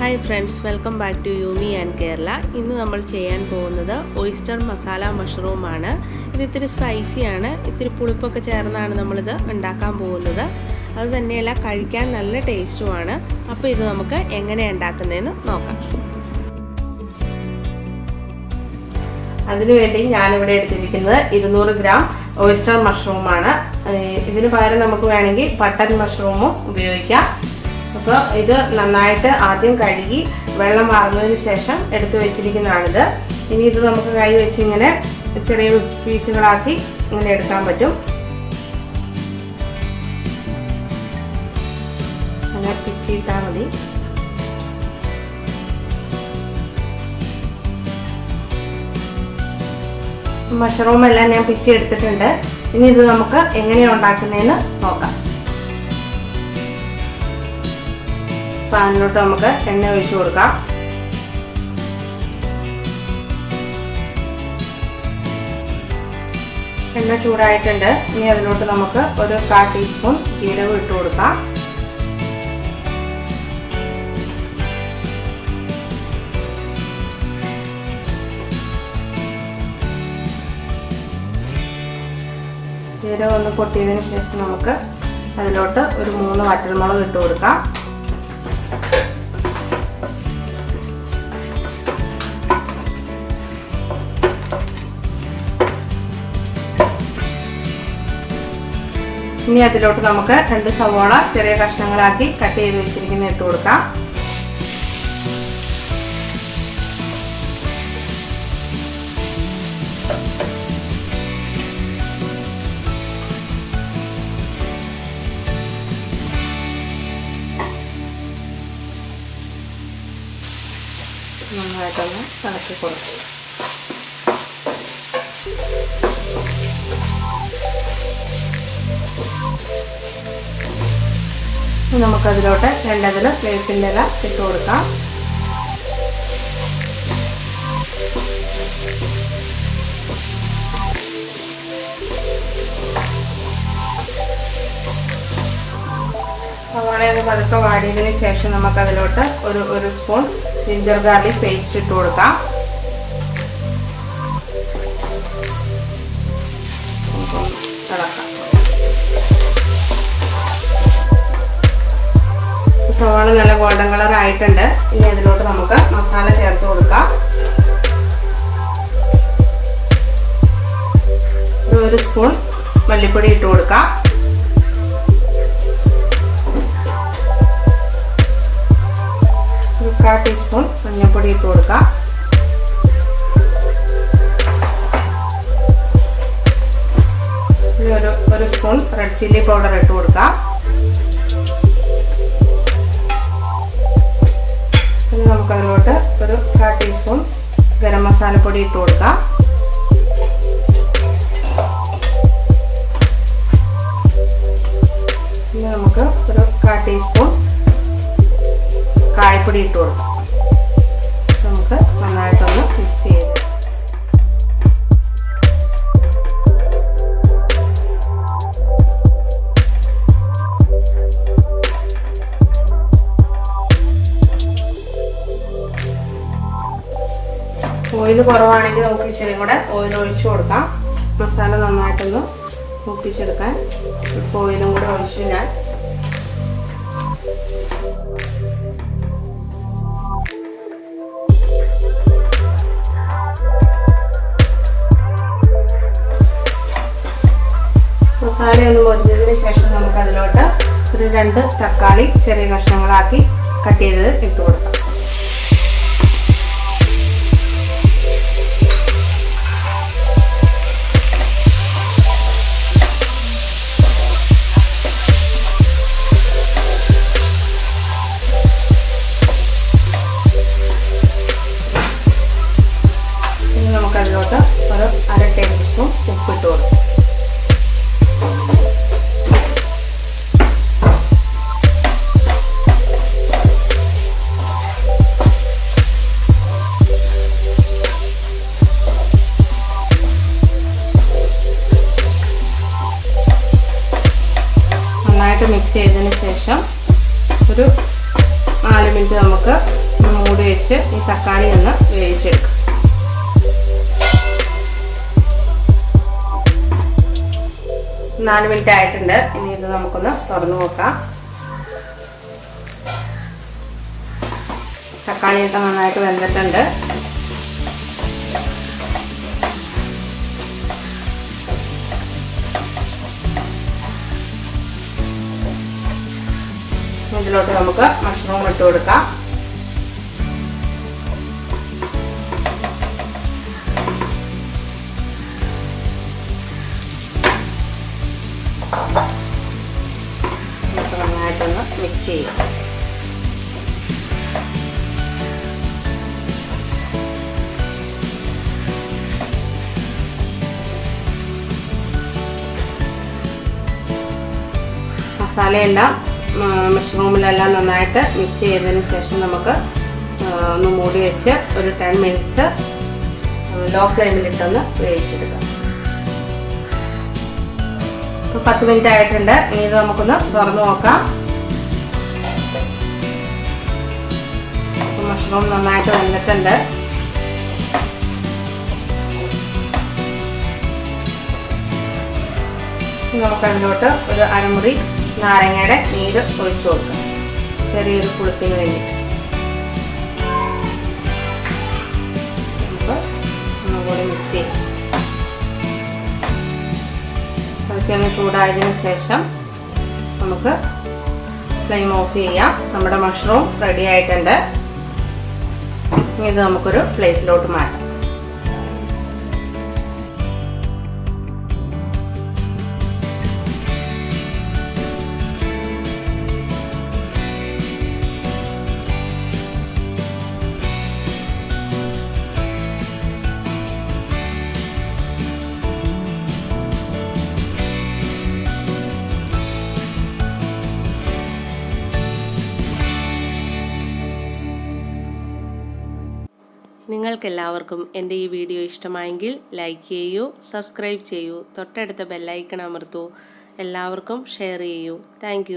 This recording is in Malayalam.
Hi friends, welcome back to Yumi and Kerala. ഇന്ന് നമ്മൾ ചെയ്യാൻ പോകുന്നത് oyster masala mushroom ആണ്. ഇത് ഇത്തിരി സ്പൈസി ആണ്. ഇത്തിരി പുളിപ്പൊക്കെ ചേർന്നാണ് നമ്മൾ ഇത് ഉണ്ടാക്കാൻ പോകുന്നത്. അത് തന്നെയല്ല കഴിക്കാൻ നല്ല ടേസ്റ്റുമാണ്. അപ്പോൾ ഇത് നമുക്ക് എങ്ങനെ ഉണ്ടാക്കുന്നതെന്ന് നോക്കാം. അതിനുവേണ്ടി ഞാൻ ഇവിടെ എടുത്തിരിക്കുന്നത് 200 ഗ്രാം oyster mushroom ആണ്. ഇതിനു പകരം നമുക്ക് വേണമെങ്കിൽ ബട്ടൺ മഷ്റൂമും ഉപയോഗിക്കാം. അപ്പോൾ ഇത് നന്നായിട്ട് ആദ്യം കഴുകി വെള്ളം വാർന്നതിന് ശേഷം എടുത്തു വെച്ചിരിക്കുന്നതാണിത്. ഇനി ഇത് നമുക്ക് കൈ വെച്ച് ഇങ്ങനെ ചെറിയ പീസുകളാക്കി ഇങ്ങനെ എടുക്കാൻ പറ്റും. അങ്ങനെ പിച്ചിട്ടാൽ മതി. മഷ്റൂം എല്ലാം ഞാൻ പിച്ചി എടുത്തിട്ടുണ്ട്. ഇനി ഇത് നമുക്ക് എങ്ങനെയാണ് ഉണ്ടാക്കുന്നതെന്ന് നോക്കാം. പാനിലോട്ട് നമുക്ക് എണ്ണ ഒഴിച്ചു കൊടുക്കാം. എണ്ണ ചൂടായിട്ടുണ്ട്. ഇനി അതിലോട്ട് നമുക്ക് ഒരു 1/4 ടീസ്പൂൺ ജീരകം ഇട്ട് കൊടുക്കാം. ജീരകം ഒന്ന് പൊട്ടിയതിന് ശേഷം നമുക്ക് അതിലോട്ട് ഒരു 3 വറ്റൽമുളക് ഇട്ട് കൊടുക്കാം. ഇനി അതിലോട്ട് നമുക്ക് 2 സവോള ചെറിയ കഷ്ണങ്ങളാക്കി കട്ട് ചെയ്ത് വെച്ചിരിക്കുന്ന ഇട്ട് കൊടുക്കാം. നന്നായിട്ടൊന്ന് ഇളക്കി കൊടുക്കുക. നമുക്കതിലോട്ട് 2 വേപ്പിൻ്റെ ഇല ഇട്ട് കൊടുക്കാം. സവാളയൊന്ന് പതുക്കെ വാടിയതിന് ശേഷം നമുക്കതിലോട്ട് ഒരു സ്പൂൺ ജിഞ്ചർ ഗാർലിക് പേസ്റ്റ് ഇട്ട് കൊടുക്കാം. ഇളക്കാം. സവാള നല്ല ഗോൾഡൻ കളർ ആയിട്ടുണ്ട്. ഇനി അതിലോട്ട് നമുക്ക് മസാല ചേർത്ത് കൊടുക്കാം. ഒരു സ്പൂൺ മല്ലിപ്പൊടി ഇട്ട് കൊടുക്കാം. ഒരു 1/4 ടീസ്പൂൺ മഞ്ഞൾപ്പൊടി ഇട്ട് കൊടുക്കാം. ഇനി ഒരു സ്പൂൺ റെഡ് ചില്ലി പൗഡർ ഇട്ട് കൊടുക്കാം. ഇനി നമുക്കതിലോട്ട് ഒരു 1/4 ടീസ്പൂൺ ഗരം മസാലപ്പൊടി ഇട്ട് കൊടുക്കാം. ഇനി നമുക്ക് ഒരു 1/4 ടീസ്പൂൺ കായപ്പൊടി ഇട്ട് കൊടുക്കാം. നമുക്ക് നന്നായിട്ടൊന്ന് മിക്സ് ചെയ്ത് ഓയിൽ കുറവാണെങ്കിൽ നമുക്ക് ഇച്ചിരി കൂടെ ഓയിൽ ഒഴിച്ചു കൊടുക്കാം. മസാല നന്നായിട്ടൊന്ന് മൂപ്പിച്ചെടുക്കാൻ ഇപ്പോൾ ഓയിലും കൂടെ ഒഴിച്ചു ഞാൻ മസാലയൊന്ന് പൊരിച്ചതിന് ശേഷം നമുക്ക് അതിലോട്ട് ഒരു 2 തക്കാളി ചെറിയ കഷ്ണങ്ങളാക്കി കട്ട് ചെയ്ത് ഇട്ട് കൊടുക്കാം. ഇനി നമുക്കതിലോട്ട് ഒരു 1/2 ടേബിൾ സ്പൂൺ ഉപ്പിട്ട് കൊടുക്കാം. നന്നായിട്ട് മിക്സ് ചെയ്തതിന് ശേഷം ഒരു 4 മിനിറ്റ് നമുക്ക് മൂടി വെച്ച് ഈ തക്കാളി ഒന്ന് വേവിച്ചെടുക്കാം. നാല് മിനിറ്റ് ആയിട്ടുണ്ട്. ഇനി ഇത് നമുക്കൊന്ന് തുറന്നു നോക്കാം. തക്കാളിയൊക്കെ നന്നായിട്ട് വെന്തിട്ടുണ്ട്. ഇതിലോട്ട് നമുക്ക് മഷ്റൂം ഇട്ട് കൊടുക്കാം. നന്നായിട്ടൊന്ന് മിക്സ് ചെയ്യാം. മസാലയെല്ലാം മഷ്റൂമിലെല്ലാം നന്നായിട്ട് മിക്സ് ചെയ്തതിന് ശേഷം നമുക്ക് ഒന്ന് മൂടി വെച്ച് ഒരു 10 മിനിറ്റ്സ് ലോ ഫ്ലെയിമിലിട്ടൊന്ന് വേവിച്ചെടുക്കാം. ഇപ്പോൾ 10 മിനിറ്റ് ആയിട്ടുണ്ട്. ഇനി ഇത് നമുക്കൊന്ന് തുറന്നു നോക്കാം. മഷ്റൂം നന്നായിട്ട് വെന്തിട്ടുണ്ട്. നമുക്കതിലോട്ട് ഒരു അരമുറി നാരങ്ങയുടെ നീര് ഒഴിച്ചു കൊടുക്കാം, ചെറിയൊരു പുളിപ്പിന് വേണ്ടി. നമുക്ക് ഒന്നുകൂടി മിക്സ് ചെയ്യാം. അതൊക്കെ ഒന്ന് ചൂടായതിനു ശേഷം നമുക്ക് ഫ്ലെയിം ഓഫ് ചെയ്യാം. നമ്മുടെ മഷ്റൂം റെഡി ആയിട്ടുണ്ട്. ഇത് നമുക്കൊരു പ്ലേറ്റിലോട്ട് മാറ്റാം. നിങ്ങൾക്കെല്ലാവർക്കും എൻ്റെ ഈ വീഡിയോ ഇഷ്ടമായെങ്കിൽ ലൈക്ക് ചെയ്യൂ, സബ്സ്ക്രൈബ് ചെയ്യൂ, തൊട്ടടുത്ത ബെല്ലൈക്കൺ അമർത്തൂ, എല്ലാവർക്കും ഷെയർ ചെയ്യൂ. താങ്ക്